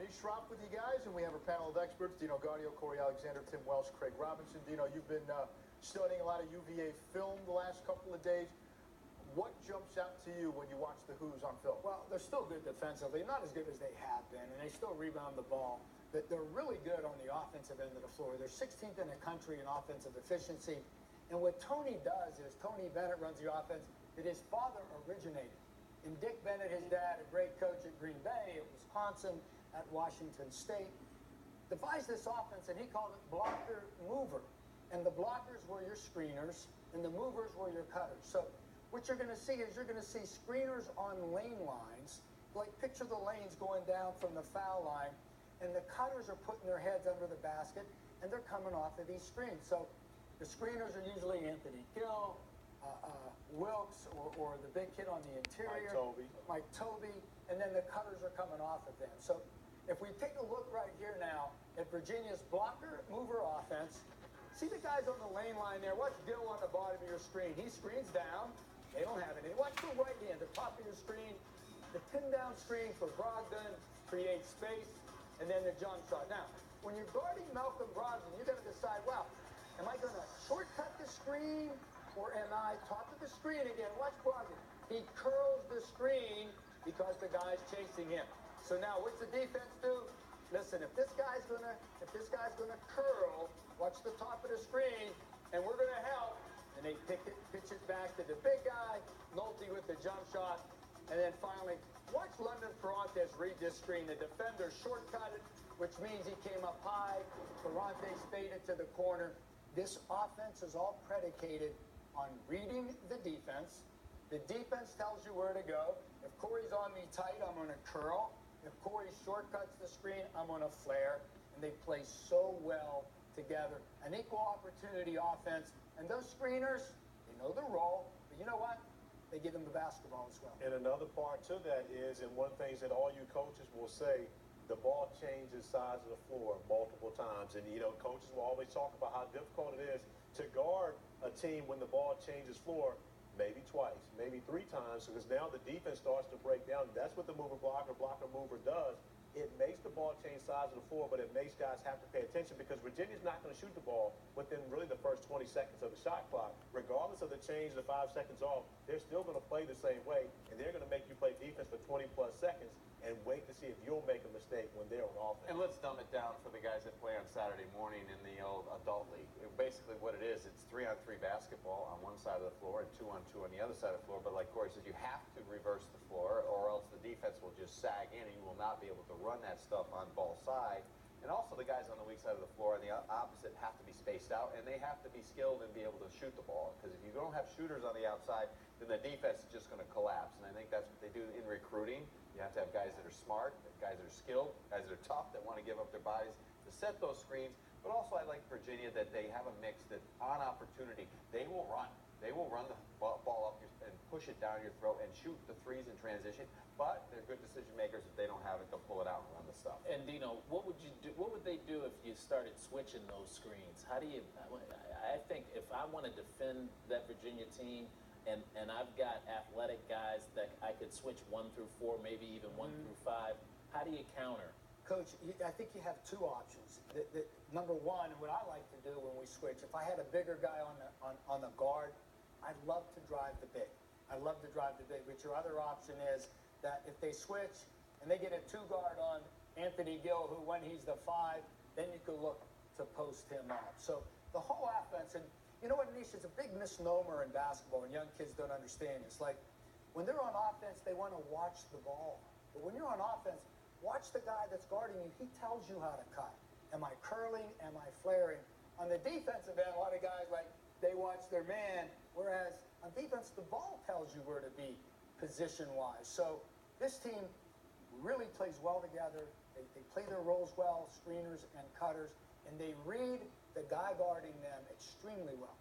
Anish Shroff with you guys, and we have a panel of experts: Dino Gaudio, Corey Alexander, Tim Welsh, Craig Robinson. Dino, you've been studying a lot of UVA film the last couple of days. What jumps out to you when you watch the Who's on film? Well, they're still good defensively, not as good as they have been, and they still rebound the ball. But they're really good on the offensive end of the floor. They're 16th in the country in offensive efficiency. And what Tony does is, Tony Bennett runs the offense that his father originated. And Dick Bennett, his dad, a great coach at Green Bay, at Wisconsin, at Washington State, devised this offense, and he called it blocker-mover. And the blockers were your screeners, and the movers were your cutters. So what you're going to see is you're going to see screeners on lane lines, like picture the lanes going down from the foul line, and the cutters are putting their heads under the basket, and they're coming off of these screens. So the screeners are usually Anthony Gill, Wilkes, or the big kid on the interior, Mike Tobey, and then the cutters are coming off of them. So if we take a look right here now at Virginia's blocker-mover offense, see the guys on the lane line there. Watch Gill on the bottom of your screen. He screens down. They don't have any. Watch the right hand, the top of your screen. The pin-down screen for Brogdon creates space, and then the jump shot. Now, when you're guarding Malcolm Brogdon, you got to decide, well, am I going to shortcut the screen, or am I top of the screen again? Watch Brogdon. He curls the screen because the guy's chasing him. So now, what's the defense do? Listen, if this guy's gonna curl, watch the top of the screen, and we're gonna help. And they pitch it back to the big guy, Nolte with the jump shot, and then finally, watch London Ferrantes read this screen. The defender shortcut it, which means he came up high. Ferrantes faded to the corner. This offense is all predicated on reading the defense. The defense tells you where to go. If Corey's on me tight, I'm going to curl. If Corey shortcuts the screen, I'm going to flare. And they play so well together. An equal opportunity offense. And those screeners, they know the role. But you know what? They give them the basketball as well. And another part to that is, and one of the things that all you coaches will say, the ball changes sides of the floor multiple times. And, you know, coaches will always talk about how difficult it is to guard a team when the ball changes floor, maybe twice, maybe three times, because now the defense starts to break down. That's what the mover blocker mover does. It makes the ball change sides of the floor, but it makes guys have to pay attention because Virginia's not going to shoot the ball within really the first 20 seconds of the shot clock. Regardless of the change, the 5 seconds off, they're still going to play the same way, and they're going to make you play defense for 20-plus seconds and wait to see if you'll make a mistake when they're on offense. And let's dumb it down for the guys that play on Saturday morning in the old adult league. Basically what it is, it's 3-on-3 basketball on one side of the floor and 2-on-2 on the other side of the floor. But like Corey says, you have to reverse the floor or else the defense will just sag in and you will not be able to run that stuff on ball side. And also the guys on the weak side of the floor and the opposite have to be spaced out, and they have to be skilled and be able to shoot the ball. Because if you don't have shooters on the outside, then the defense is just going to collapse. And I think that's what they do in recruiting. You have to have guys that are smart, guys that are skilled, guys that are tough, that want to give up their bodies to set those screens. But also I like Virginia that they have a mix that on opportunity, they will run. They will run the ball up and push it down your throat and shoot the threes in transition. But they're good decision makers. If they don't have it, they'll pull it out and run the stuff. And Dino, what would you do? What would they do if you started switching those screens? How do you? I think if I want to defend that Virginia team, and I've got athletic guys that I could switch 1 through 4, maybe even 1 through 5. How do you counter? Coach, I think you have two options. Number one, what I like to do when we switch, if I had a bigger guy on the guard, I'd love to drive the big. I love to drive the big. But your other option is that if they switch and they get a 2-guard on Anthony Gill, who when he's the 5, then you could look to post him up. So the whole offense, and you know what, Anish, it's a big misnomer in basketball, and young kids don't understand. It's like when they're on offense, they want to watch the ball. But when you're on offense, watch the guy that's guarding you. He tells you how to cut. Am I curling? Am I flaring? On the defensive end, a lot of guys, like, they watch their man, whereas on defense, the ball tells you where to be position-wise. So this team really plays well together. They play their roles well, screeners and cutters, and they read the guy guarding them extremely well.